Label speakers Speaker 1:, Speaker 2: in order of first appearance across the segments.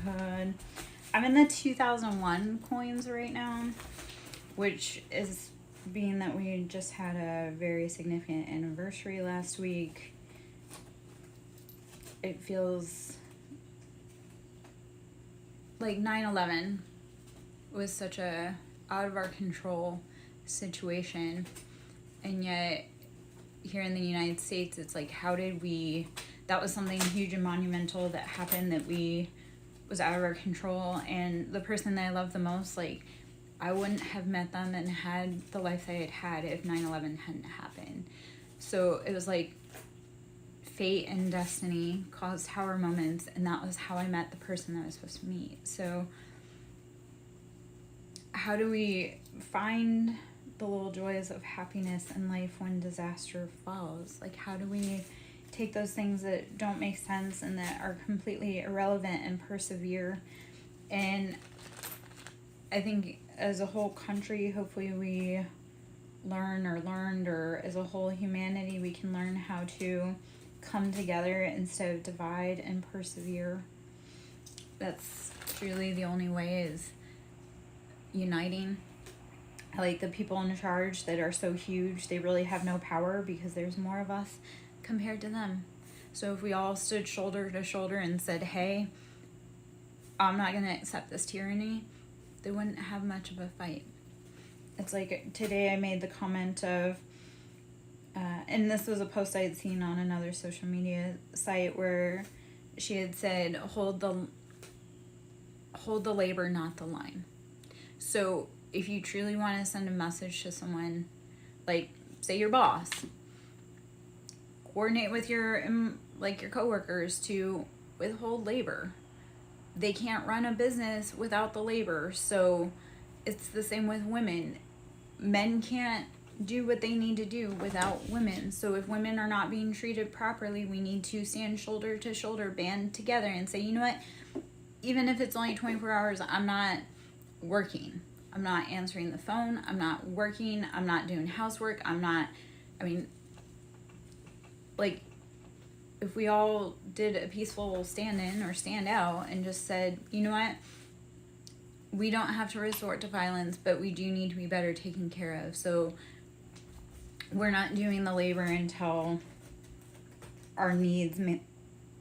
Speaker 1: good. I'm in the 2001 coins right now, which is being that we just had a very significant anniversary last week. It feels like 9/11 was such a out of our control situation, and yet here in the United States it's like, how did we, that was something huge and monumental that happened that we was out of our control. And the person that I love the most, like, I wouldn't have met them and had the life that I had had if 9/11 hadn't happened. So it was like fate and destiny caused tower moments, and that was how I met the person that I was supposed to meet. So how do we find the little joys of happiness in life when disaster falls? Like, how do we take those things that don't make sense and that are completely irrelevant and persevere? And I think as a whole country, hopefully we learned, or as a whole humanity, we can learn how to come together instead of divide and persevere. That's truly the only way, is uniting. Like the people in charge that are so huge, they really have no power because there's more of us compared to them. So if we all stood shoulder to shoulder and said, hey, I'm not going to accept this tyranny, they wouldn't have much of a fight. It's like today I made the comment of, and this was a post I had seen on another social media site where she had said, hold the labor, not the line. So if you truly want to send a message to someone, like say your boss, coordinate with your coworkers to withhold labor. They can't run a business without the labor. So it's the same with women. Men can't do what they need to do without women. So if women are not being treated properly, we need to stand shoulder to shoulder, band together and say, you know what, even if it's only 24 hours, I'm not working. I'm not answering the phone. I'm not working. I'm not doing housework. If we all did a peaceful stand-in or stand out and just said, you know what, we don't have to resort to violence, but we do need to be better taken care of. So we're not doing the labor until our needs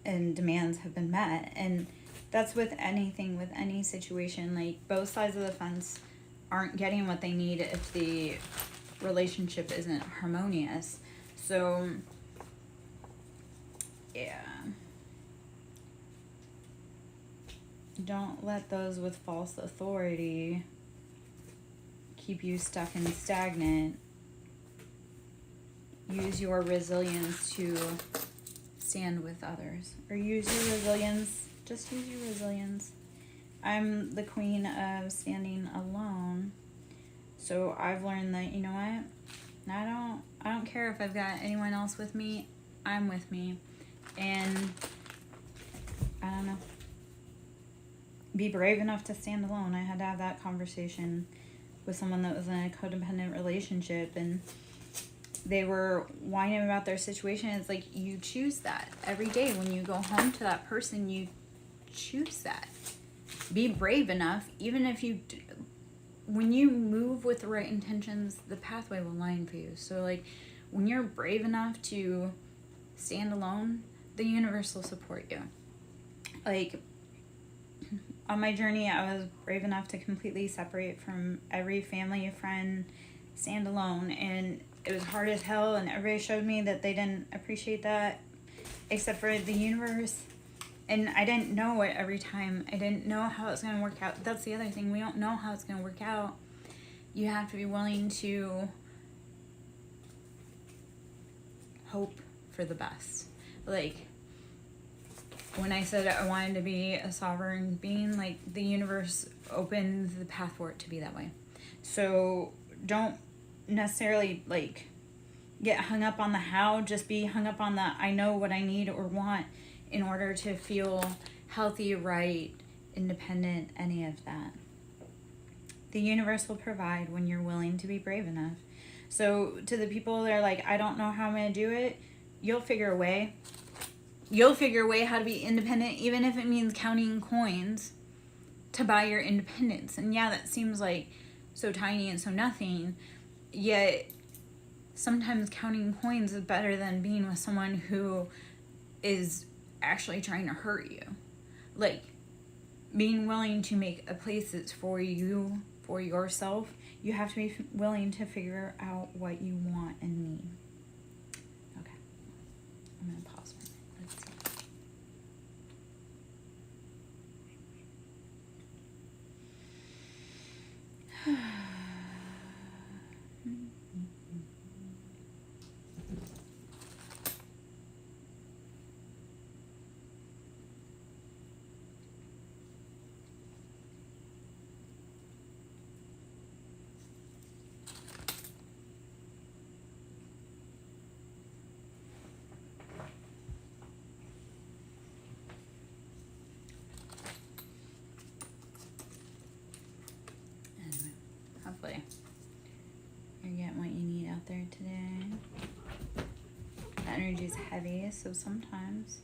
Speaker 1: and demands have been met. And that's with anything, with any situation. Like, both sides of the fence aren't getting what they need if the relationship isn't harmonious. So yeah, don't let those with false authority keep you stuck and stagnant. Use your resilience to stand with others, or use your resilience. Just use your resilience. I'm the queen of standing alone. So I've learned that, you know what? I don't care if I've got anyone else with me. I'm with me. And I don't know. Be brave enough to stand alone. I had to have that conversation with someone that was in a codependent relationship, and they were whining about their situation. It's like, you choose that every day when you go home to that person. You choose that. Be brave enough, even if when you move with the right intentions, the pathway will line for you. So like, when you're brave enough to stand alone, the universe will support you. Like, on my journey, I was brave enough to completely separate from every family, friend, stand alone, and it was hard as hell, and everybody showed me that they didn't appreciate that, except for the universe. And I didn't know it every time. I didn't know how it's going to work out. That's the other thing. We don't know how it's going to work out. You have to be willing to hope for the best. Like, when I said I wanted to be a sovereign being, like, the universe opened the path for it to be that way. So don't necessarily, like, get hung up on the how. Just be hung up on the I know what I need or want in order to feel healthy, right, independent, any of that. The universe will provide when you're willing to be brave enough. So to the people that are like, I don't know how I'm going to do it, you'll figure a way. you'll figure a way how to be independent, even if it means counting coins to buy your independence. And yeah, that seems like so tiny and so nothing, yet sometimes counting coins is better than being with someone who is actually trying to hurt you. Like, being willing to make a place that's for you, for yourself, you have to be willing to figure out what you want and need. Okay, I'm gonna pause for a minute. Let's see. Hopefully you're getting what you need out there today. The energy is heavy, so sometimes,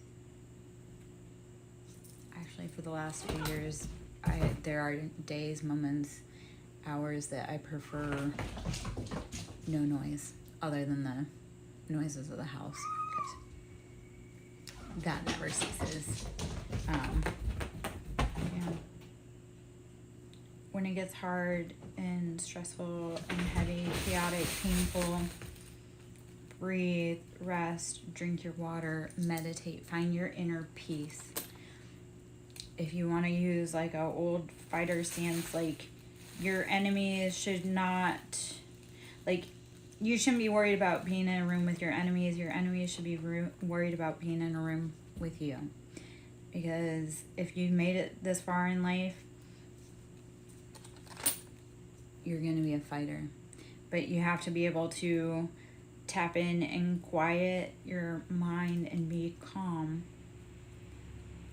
Speaker 1: actually for the last few years, there are days, moments, hours that I prefer no noise other than the noises of the house, because that never ceases. When it gets hard and stressful and heavy, chaotic, painful, breathe, rest, drink your water, meditate, find your inner peace. If you want to use like an old fighter stance, like, your enemies should not, like, you shouldn't be worried about being in a room with your enemies. Your enemies should be worried about being in a room with you. Because if you've made it this far in life, you're going to be a fighter. But you have to be able to tap in and quiet your mind and be calm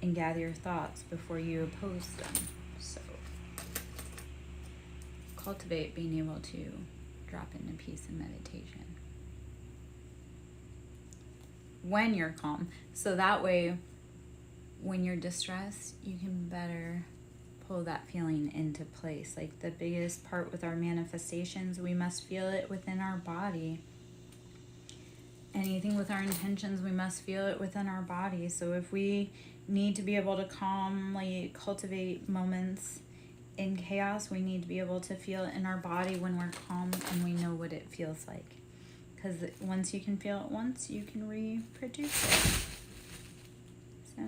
Speaker 1: and gather your thoughts before you oppose them. So cultivate being able to drop into peace and meditation when you're calm. So that way, when you're distressed, you can better pull that feeling into place. Like, the biggest part with our manifestations, we must feel it within our body. Anything with our intentions, we must feel it within our body. So if we need to be able to calmly cultivate moments in chaos, we need to be able to feel it in our body when we're calm and we know what it feels like. Because once you can feel it once, you can reproduce it. So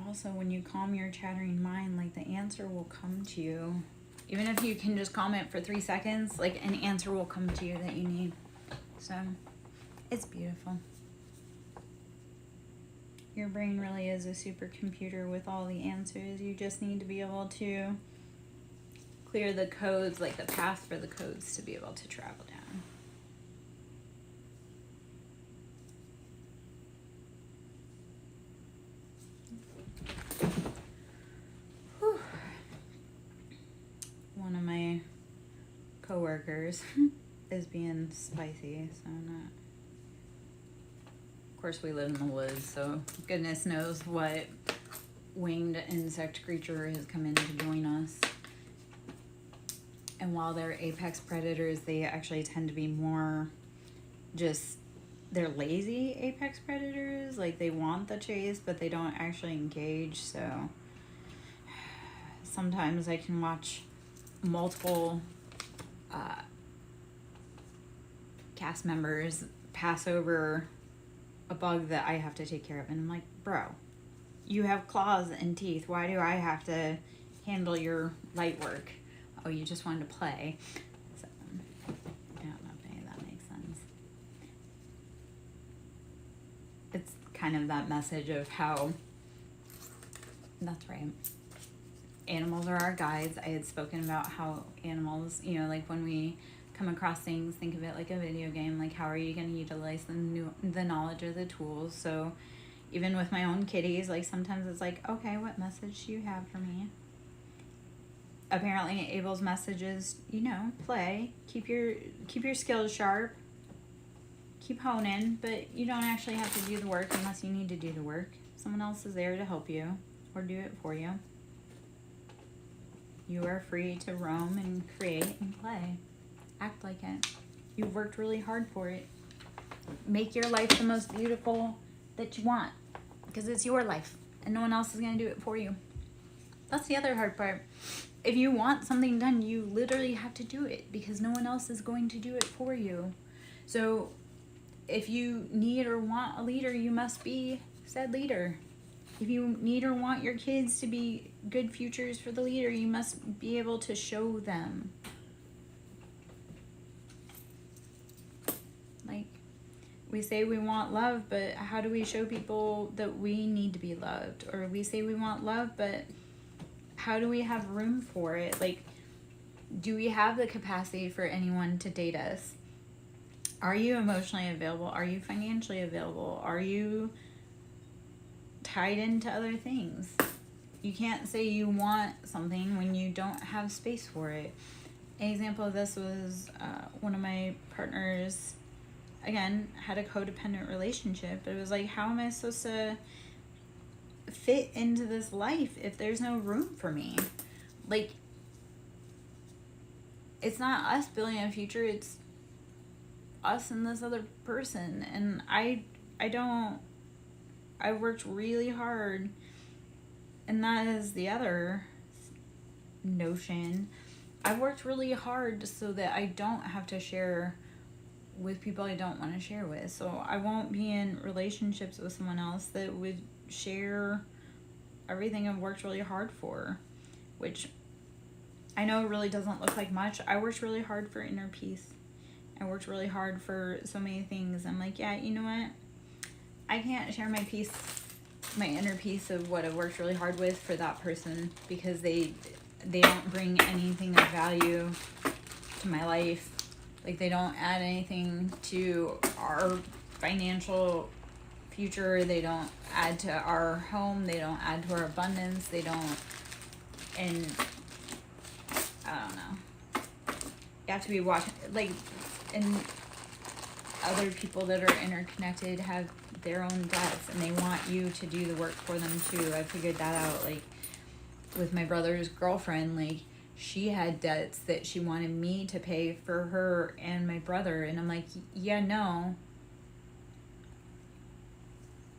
Speaker 1: also, when you calm your chattering mind, like, the answer will come to you. Even if you can just calm it for 3 seconds, like, an answer will come to you that you need. So it's beautiful. Your brain really is a supercomputer with all the answers. You just need to be able to clear the codes, like the path for the codes to be able to travel down. Whew. One of my coworkers is being spicy, so I'm not. Of course, we live in the woods, so goodness knows what winged insect creature has come in to join us. And while they're apex predators, they actually tend to be more just, they're lazy apex predators. Like, they want the chase, but they don't actually engage. So sometimes I can watch multiple cast members pass over a bug that I have to take care of, and I'm like, bro, you have claws and teeth. Why do I have to handle your light work? Oh, you just wanted to play. So I don't know if any of that makes sense. It's kind of that message of how, that's right, animals are our guides. I had spoken about how animals, you know, like, when we come across things, think of it like a video game. Like, how are you going to utilize the knowledge or the tools? So even with my own kitties, like, sometimes it's like, okay, what message do you have for me? apparently Abel's message is, play, keep your skills sharp, keep honing, but you don't actually have to do the work unless you need to do the work. Someone else is there to help you or do it for you. You are free to roam and create and play. Act like it. You've worked really hard for it. Make your life the most beautiful that you want, because it's your life and no one else is going to do it for you. That's the other hard part. If you want something done, you literally have to do it because no one else is going to do it for you. So if you need or want a leader, you must be said leader. If you need or want your kids to be good futures for the leader, you must be able to show them. Like, we say we want love, but how do we show people that we need to be loved? Or we say we want love, but how do we have room for it? Like, do we have the capacity for anyone to date us? Are you emotionally available? Are you financially available? Are you tied into other things? You can't say you want something when you don't have space for it. An example of this was one of my partners, again, had a codependent relationship. But it was like, how am I supposed to fit into this life if there's no room for me? Like, it's not us building a future, it's us and this other person. And I worked really hard, and that is the other notion. I've worked really hard so that I don't have to share with people I don't want to share with. So I won't be in relationships with someone else that would share everything I've worked really hard for, which I know really doesn't look like much. I worked really hard for inner peace. I worked really hard for so many things. I'm like, yeah, you know what? I can't share my peace, my inner peace of what I've worked really hard with for that person, because they don't bring anything of value to my life. Like, they don't add anything to our financial future. They don't add to our home. They don't add to our abundance. They don't, and I don't know. You have to be watching, like, and other people that are interconnected have their own debts, and they want you to do the work for them too. I figured that out, like, with my brother's girlfriend. Like, she had debts that she wanted me to pay for her and my brother, and I'm like, yeah, no.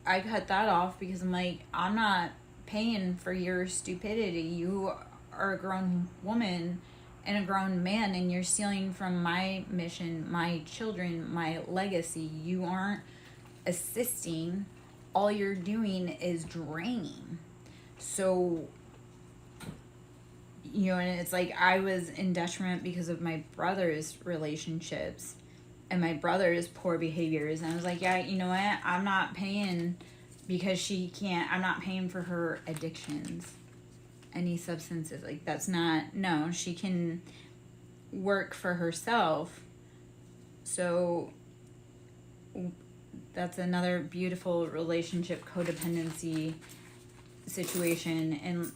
Speaker 1: I cut that off because I'm like, I'm not paying for your stupidity. You are a grown woman and a grown man, and you're stealing from my mission, my children, my legacy. You aren't assisting. All you're doing is draining. So, and it's like, I was in detriment because of my brother's relationships and my brother's poor behaviors. And I was like, yeah, you know what? I'm not paying because I'm not paying for her addictions, any substances. Like, that's not, no, she can work for herself. So that's another beautiful relationship codependency situation. And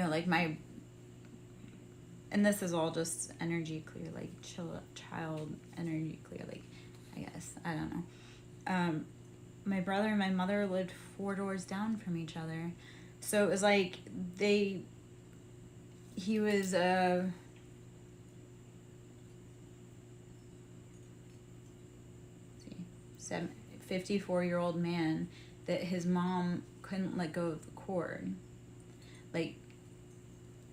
Speaker 1: like and this is all just energy clear, like child energy clear, like, I guess, I don't know. My brother and my mother lived 4 doors down from each other. So it was like he was 54-year-old man that his mom couldn't let go of the cord. Like,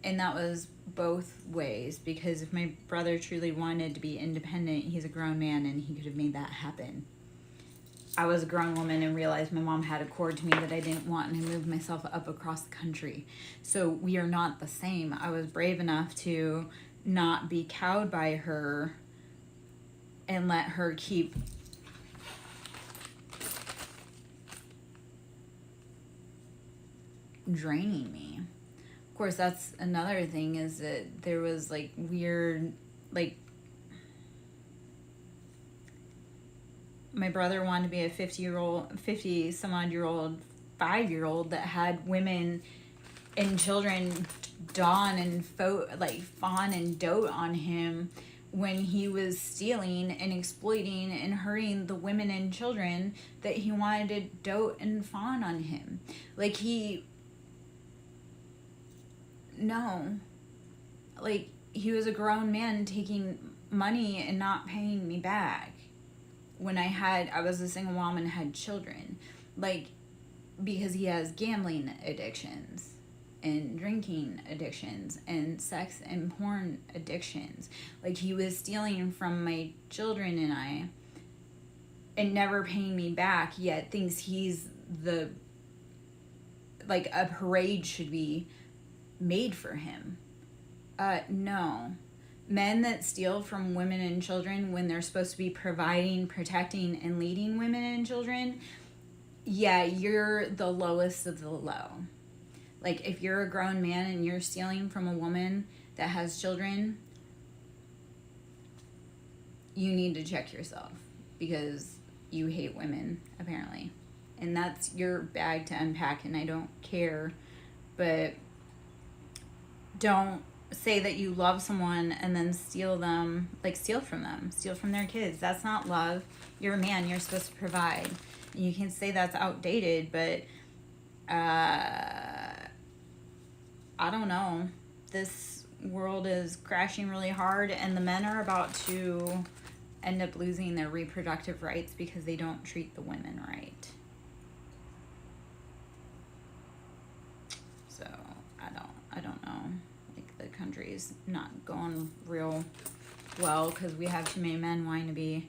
Speaker 1: and that was both ways, because if my brother truly wanted to be independent, he's a grown man and he could have made that happen. I was a grown woman and realized my mom had a cord to me that I didn't want, and I moved myself up across the country. So we are not the same. I was brave enough to not be cowed by her and let her keep draining me. Of course, that's another thing, is that there was like weird, like, my brother wanted to be a 50-some-odd-year-old 5-year-old that had women and children fawn and dote on him when he was stealing and exploiting and hurting the women and children that he wanted to dote and fawn on him. Like, he was a grown man taking money and not paying me back when I was a single mom and had children. Like, because he has gambling addictions and drinking addictions and sex and porn addictions. Like, he was stealing from my children and I and never paying me back, yet thinks he's like a parade should be made for him. No. Men that steal from women and children when they're supposed to be providing, protecting, and leading women and children, yeah, you're the lowest of the low. Like, if you're a grown man and you're stealing from a woman that has children, you need to check yourself, because you hate women, apparently. And that's your bag to unpack, and I don't care. But don't say that you love someone and then steal from them, steal from their kids. That's not love. You're a man. You're supposed to provide. You can say that's outdated, but I don't know. This world is crashing really hard, and the men are about to end up losing their reproductive rights because they don't treat the women right. So I don't know. Like, the country's not going real well because we have too many men wanting to be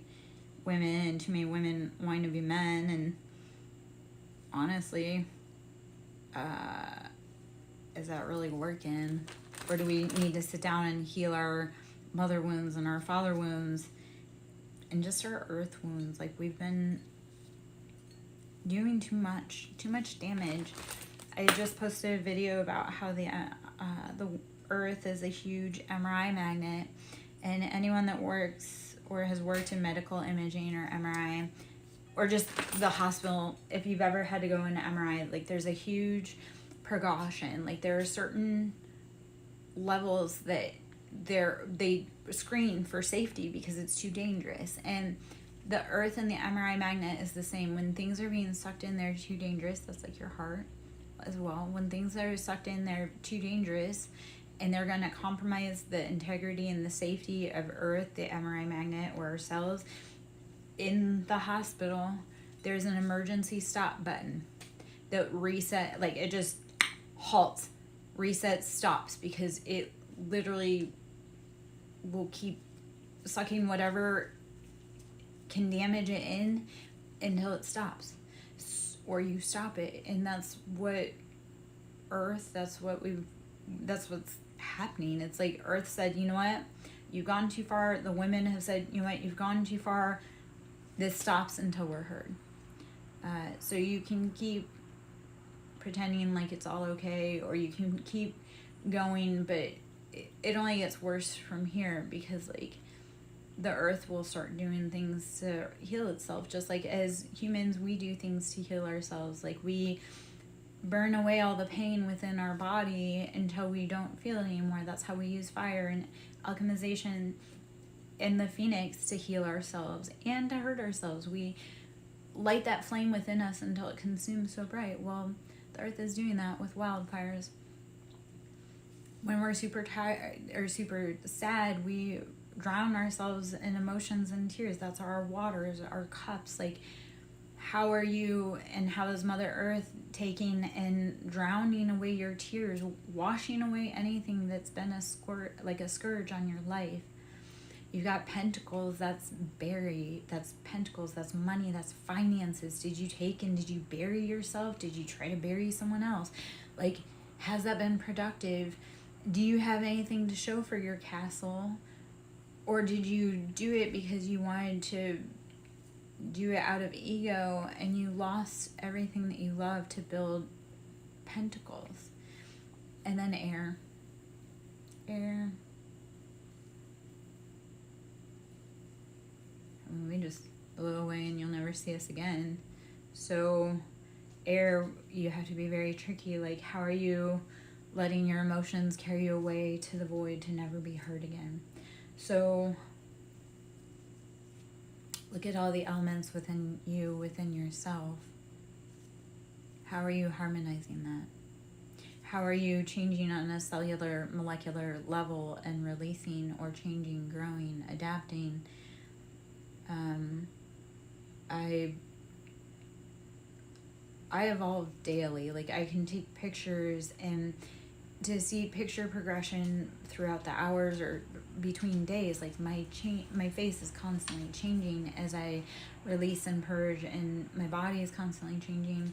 Speaker 1: women and too many women wanting to be men. And honestly, is that really working? Or do we need to sit down and heal our mother wounds and our father wounds and just our earth wounds? Like, we've been doing too much damage. I just posted a video about how the earth is a huge MRI magnet, and anyone that works or has worked in medical imaging or MRI or just the hospital, if you've ever had to go into MRI, like, there's a huge precaution. Like, there are certain levels that they screen for safety because it's too dangerous. And the earth and the MRI magnet is the same. When things are being sucked in, they're too dangerous. That's like your heart as well. When things are sucked in, they're too dangerous, and they're going to compromise the integrity and the safety of earth, the MRI magnet, or our cells. In the hospital, there's an emergency stop button that reset, like, it just halts, resets, stops, because it literally will keep sucking whatever can damage it in until it stops, or you stop it. And that's what earth, that's what's happening. It's like earth said, you know what, you've gone too far. The women have said, you know what, you've gone too far. This stops until we're heard. So you can keep pretending like it's all okay, or you can keep going, but it only gets worse from here, because, like, the earth will start doing things to heal itself. Just like as humans, we do things to heal ourselves. Like, we burn away all the pain within our body until we don't feel it anymore. That's how we use fire and alchemization and the phoenix to heal ourselves and to hurt ourselves. We light that flame within us until it consumes so bright. Well, the earth is doing that with wildfires. When we're super tired or super sad, we drown ourselves in emotions and tears. That's our waters, our cups. Like, how are you, and how is Mother Earth taking and drowning away your tears, washing away anything that's been a scourge on your life? You've got pentacles, that's pentacles, that's money, that's finances. Did you take and did you bury yourself? Did you try to bury someone else? Like, has that been productive? Do you have anything to show for your castle? Or did you do it because you wanted to do it out of ego, and you lost everything that you love to build pentacles? And then air. We just blow away and you'll never see us again. So air, you have to be very tricky. Like, how are you letting your emotions carry you away to the void to never be heard again. So look at all the elements within you, within yourself. How are you harmonizing that? How are you changing on a cellular, molecular level and releasing or changing, growing, adapting? I evolve daily. Like, I can take pictures, and to see picture progression throughout the hours or between days, like my face is constantly changing as I release and purge, and my body is constantly changing.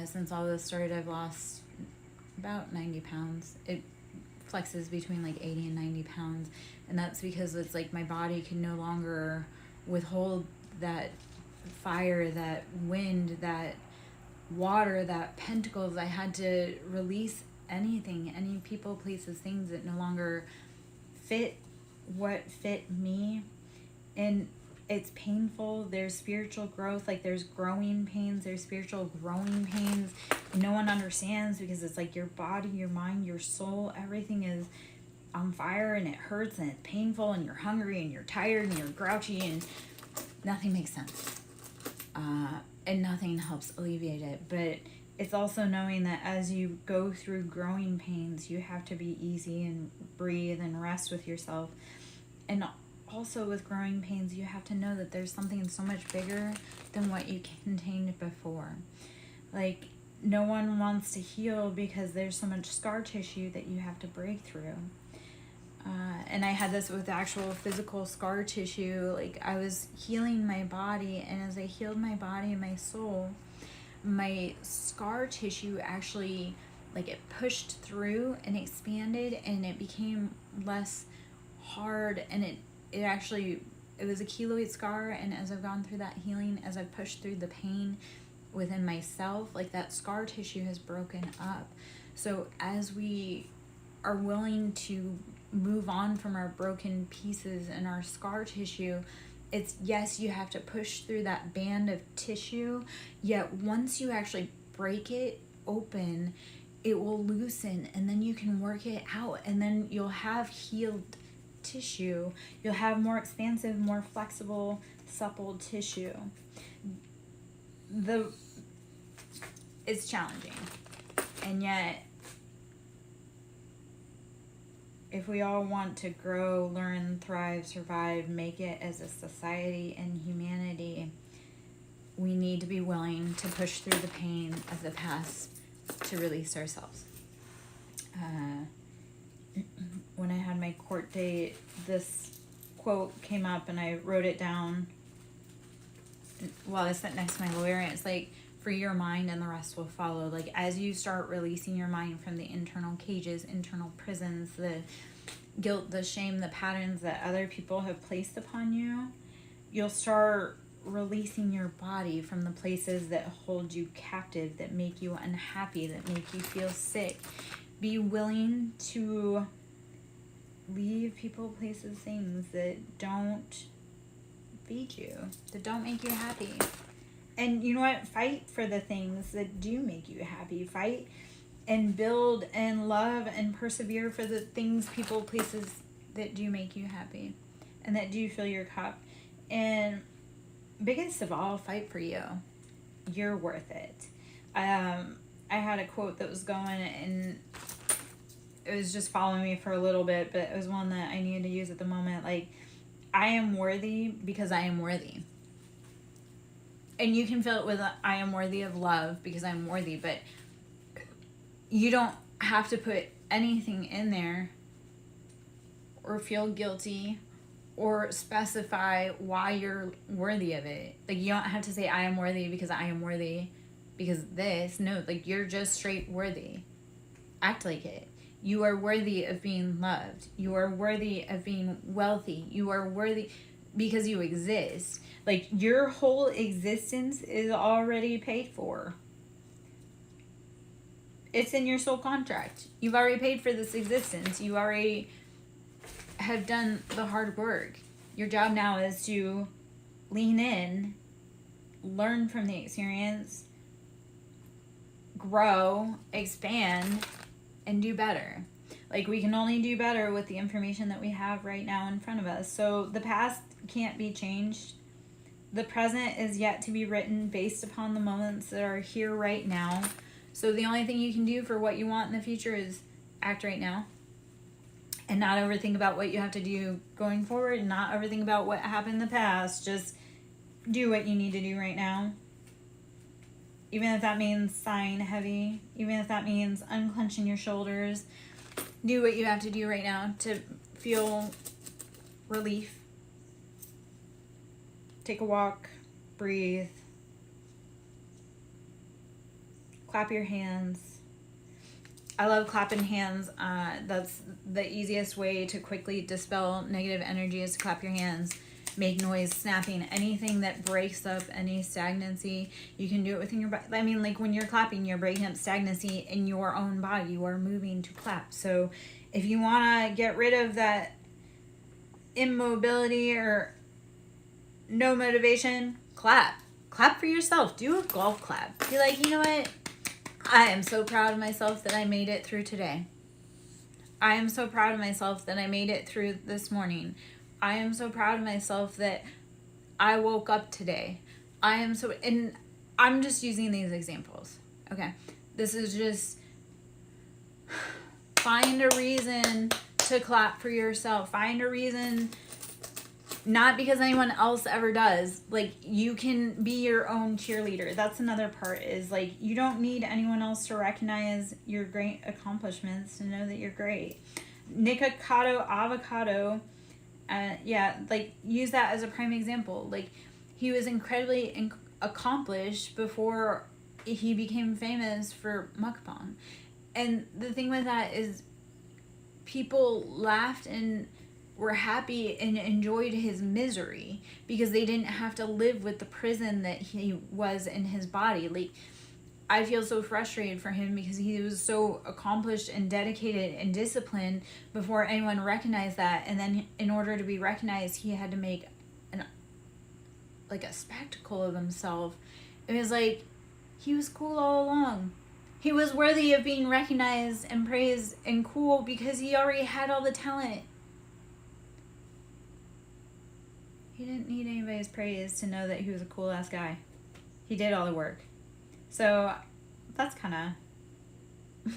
Speaker 1: Since all this started, I've lost about 90 pounds. It flexes between like 80 and 90 pounds, and that's because it's like my body can no longer withhold that fire, that wind, that water, that pentacles. I had to release anything, any people, places, things that no longer fit what fit me. And it's painful. There's spiritual growth, like there's growing pains, there's spiritual growing pains. No one understands, because it's like your body, your mind, your soul, everything is on fire, and it hurts, and it's painful, and you're hungry, and you're tired, and you're grouchy, and nothing makes sense. And nothing helps alleviate it. But it's also knowing that as you go through growing pains, you have to be easy and breathe and rest with yourself. And also with growing pains, you have to know that there's something so much bigger than what you contained before. Like, no one wants to heal because there's so much scar tissue that you have to break through. And I had this with actual physical scar tissue. Like, I was healing my body, and as I healed my body and my soul, my scar tissue actually, like, it pushed through and expanded, and it became less hard, and it was a keloid scar. And as I've gone through that healing, as I've pushed through the pain within myself, like, that scar tissue has broken up. So as we are willing to move on from our broken pieces and our scar tissue, it's, yes, you have to push through that band of tissue, yet once you actually break it open, it will loosen, and then you can work it out, and then you'll have healed tissue. You'll have more expansive, more flexible, supple tissue. It's challenging, and yet if we all want to grow, learn, thrive, survive, make it as a society and humanity, we need to be willing to push through the pain of the past to release ourselves. When I had my court date, this quote came up, and I wrote it down while I sat next to my lawyer, and it's like, free your mind and the rest will follow. Like, as you start releasing your mind from the internal cages, internal prisons, the guilt, the shame, the patterns that other people have placed upon you, you'll start releasing your body from the places that hold you captive, that make you unhappy, that make you feel sick. Be willing to leave people, places, things that don't feed you, that don't make you happy. And you know what? Fight for the things that do make you happy. Fight and build and love and persevere for the things, people, places that do make you happy and that do fill your cup. And biggest of all, fight for you. You're worth it. I had a quote that was going, and it was just following me for a little bit, but it was one that I needed to use at the moment. Like, I am worthy because I am worthy. And you can fill it with I am worthy of love because I'm worthy, but you don't have to put anything in there or feel guilty or specify why you're worthy of it. Like, you don't have to say I am worthy because I am worthy because this. No, like, you're just straight worthy. Act like it. You are worthy of being loved. You are worthy of being wealthy. You are worthy because you exist. Like, your whole existence is already paid for. It's in your soul contract. You've already paid for this existence. You already have done the hard work. Your job now is to lean in, learn from the experience, grow, expand, and do better. Like, we can only do better with the information that we have right now in front of us. So the past can't be changed. The present is yet to be written based upon the moments that are here right now. So the only thing you can do for what you want in the future is act right now. And not overthink about what you have to do going forward. And not overthink about what happened in the past. Just do what you need to do right now. Even if that means sighing heavy. Even if that means unclenching your shoulders. Do what you have to do right now to feel relief. Take a walk. Breathe. Clap your hands. I love clapping hands. That's the easiest way to quickly dispel negative energy is to clap your hands. Make noise, snapping, anything that breaks up any stagnancy. You can do it within your body. I mean, like when you're clapping, you're breaking up stagnancy in your own body. You are moving to clap. So if you want to get rid of that immobility or no motivation, clap. Clap for yourself. Do a golf clap. Be like, you know what? I am so proud of myself that I made it through today. I am so proud of myself that I made it through this morning. I am so proud of myself that I woke up today. And I'm just using these examples. Okay. This is just find a reason to clap for yourself. Find a reason, not because anyone else ever does. Like, you can be your own cheerleader. That's another part, is like, you don't need anyone else to recognize your great accomplishments to know that you're great. Nikocado avocado, like, use that as a prime example. Like, he was incredibly accomplished before he became famous for mukbang. And the thing with that is people laughed and were happy and enjoyed his misery because they didn't have to live with the prison that he was in his body. Like, I feel so frustrated for him because he was so accomplished and dedicated and disciplined before anyone recognized that. And then in order to be recognized, he had to make a spectacle of himself. It was like, he was cool all along. He was worthy of being recognized and praised and cool because he already had all the talent. He didn't need anybody's praise to know that he was a cool ass guy. He did all the work. So that's kind of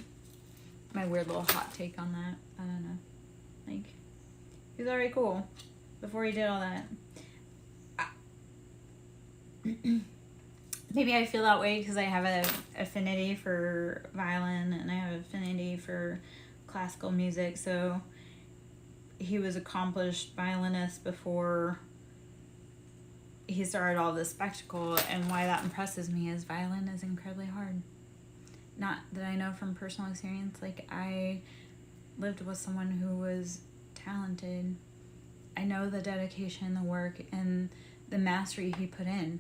Speaker 1: my weird little hot take on that. I don't know. Like, he was already cool before he did all that. Maybe I feel that way because I have an affinity for violin and I have an affinity for classical music. So he was accomplished violinist before he started all this spectacle. And why that impresses me is violin is incredibly hard. Not that I know from personal experience. Like, I lived with someone who was talented. I know the dedication, the work, and the mastery he put in.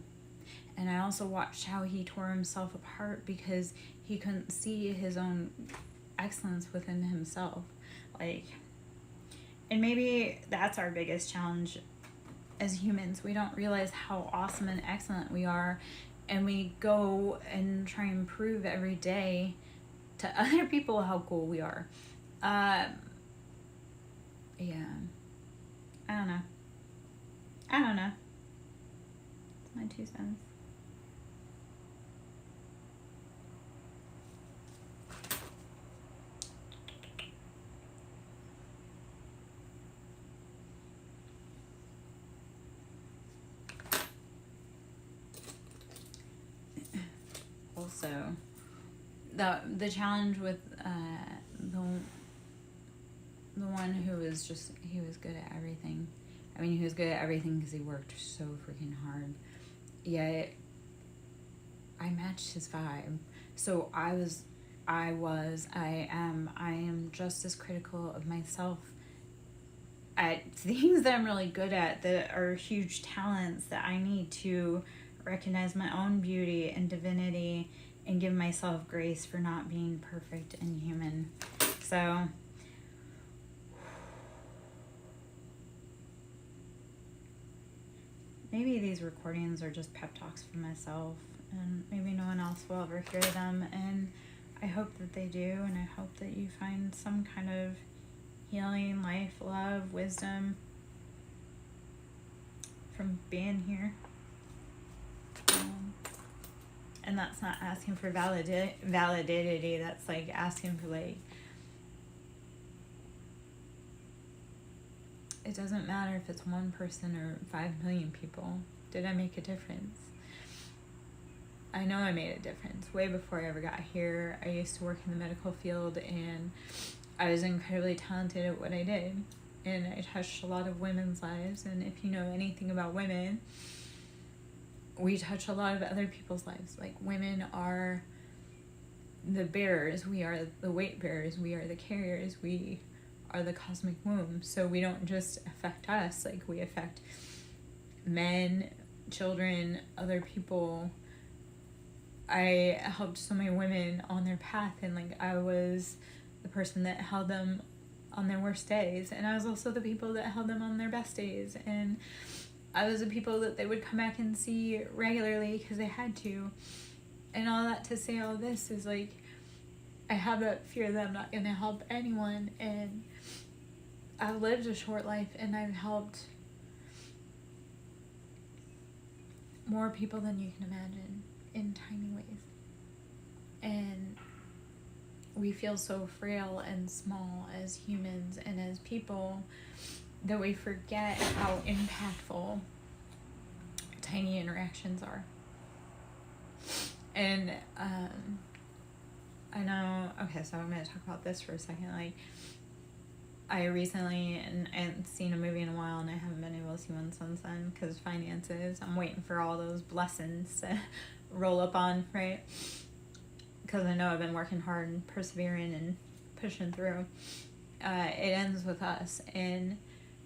Speaker 1: And I also watched how he tore himself apart because he couldn't see his own excellence within himself. Like, and maybe that's our biggest challenge as humans. We don't realize how awesome and excellent we are, and we go and try and prove every day to other people how cool we are. Yeah. I don't know. It's my 2 cents. Also, the challenge with the one who was just, he was good at everything. I mean, he was good at everything because he worked so freaking hard. Yet, I matched his vibe. So I am just as critical of myself at things that I'm really good at, that are huge talents that I need to recognize my own beauty and divinity and give myself grace for not being perfect and human. So maybe these recordings are just pep talks for myself, and maybe no one else will ever hear them, and I hope that they do, and I hope that you find some kind of healing, life, love, wisdom from being here. And that's not asking for validity. That's like asking for like, it doesn't matter if it's one person or 5 million people. Did I make a difference? I know I made a difference. Way before I ever got here, I used to work in the medical field, and I was incredibly talented at what I did. And I touched a lot of women's lives. And if you know anything about women, we touch a lot of other people's lives. Like, women are the bearers. We are the weight bearers. We are the carriers. We are the cosmic womb. So we don't just affect us. Like, we affect men, children, other people. I helped so many women on their path, and like, I was the person that held them on their worst days, and I was also the people that held them on their best days, and I was the people that they would come back and see regularly because they had to. And all that to say all this is like, I have that fear that I'm not going to help anyone, and I've lived a short life, and I've helped more people than you can imagine in tiny ways. And we feel so frail and small as humans and as people that we forget how impactful tiny interactions are. And I know, okay, so I'm going to talk about this for a second. Like, I recently, and I haven't seen a movie in a while, and I haven't been able to see one since then because finances. I'm waiting for all those blessings to roll up on, right? Because I know I've been working hard and persevering and pushing through. It ends with us, and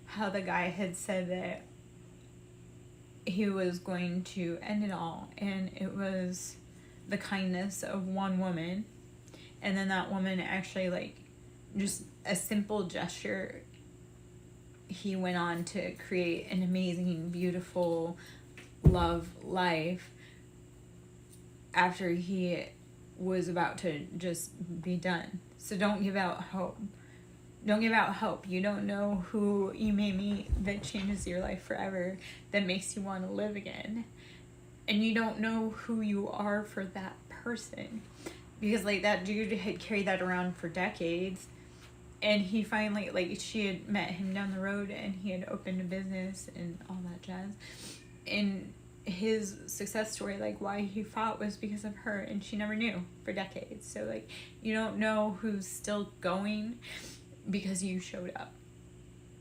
Speaker 1: how the guy had said that he was going to end it all, and it was the kindness of one woman, and then that woman actually, like, just a simple gesture, he went on to create an amazing, beautiful love life after he was about to just be done. So don't give out hope. Don't give out hope. You don't know who you may meet that changes your life forever, that makes you want to live again. And you don't know who you are for that person. Because, like, that dude had carried that around for decades. And he finally, like, she had met him down the road, and he had opened a business and all that jazz. And his success story, like, why he fought was because of her, and she never knew for decades. So, like, you don't know who's still going because you showed up.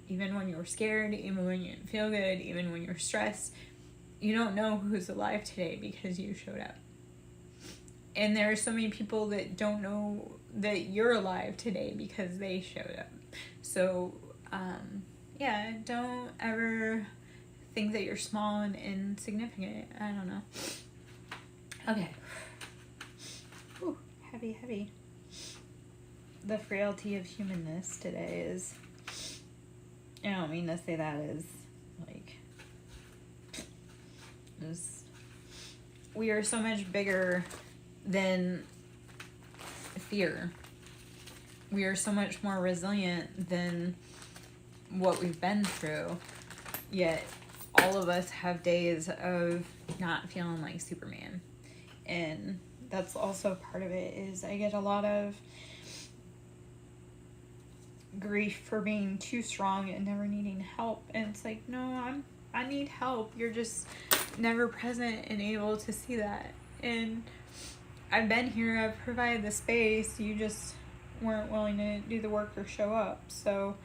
Speaker 1: Even when you were scared, even when you didn't feel good, even when you're stressed, you don't know who's alive today because you showed up. And there are so many people that don't know that you're alive today because they showed up. So, yeah, don't ever think that you're small and insignificant. I don't know. Okay. Ooh, heavy. The frailty of humanness today is, I don't mean to say that as, like, just, we are so much bigger than fear. We are so much more resilient than what we've been through. Yet all of us have days of not feeling like Superman. And that's also part of it, is I get a lot of grief for being too strong and never needing help. And it's like, no, I need help. You're just never present and able to see that. And I've been here, I've provided the space, you just weren't willing to do the work or show up. So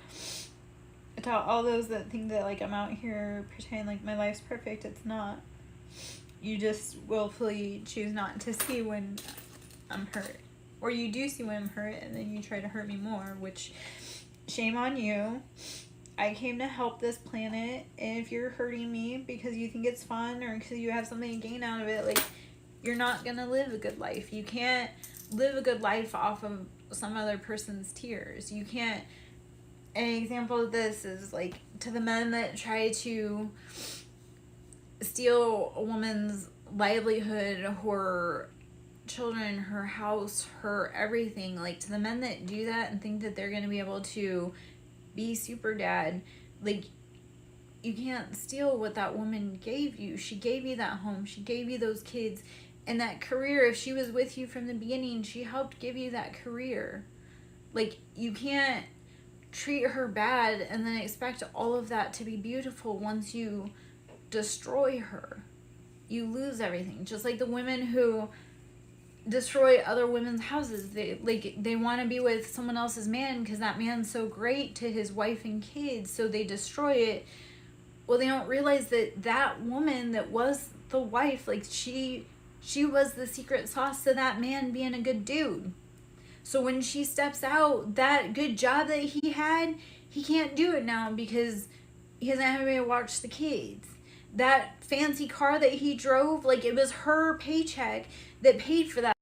Speaker 1: to all those that think that, like, I'm out here pretending like my life's perfect, it's not. You just willfully choose not to see when I'm hurt. Or you do see when I'm hurt, and then you try to hurt me more, which, shame on you. I came to help this planet, and if you're hurting me because you think it's fun or because you have something to gain out of it, like, you're not gonna live a good life. You can't live a good life off of some other person's tears. You can't. An example of this is, like, to the men that try to steal a woman's livelihood or children, her house, her everything. Like, to the men that do that and think that they're going to be able to be super dad, like, you can't steal what that woman gave you. She gave you that home. She gave you those kids and that career. If she was with you from the beginning, she helped give you that career. Like, you can't treat her bad and then expect all of that to be beautiful once you destroy her. You lose everything. Just like the women who destroy other women's houses. They want to be with someone else's man because that man's so great to his wife and kids, so they destroy it. Well, they don't realize that that woman that was the wife, like, she was the secret sauce to that man being a good dude. So when she steps out, that good job that he had, he can't do it now because he doesn't have anybody to watch the kids. That fancy car that he drove, like, it was her paycheck that paid for that.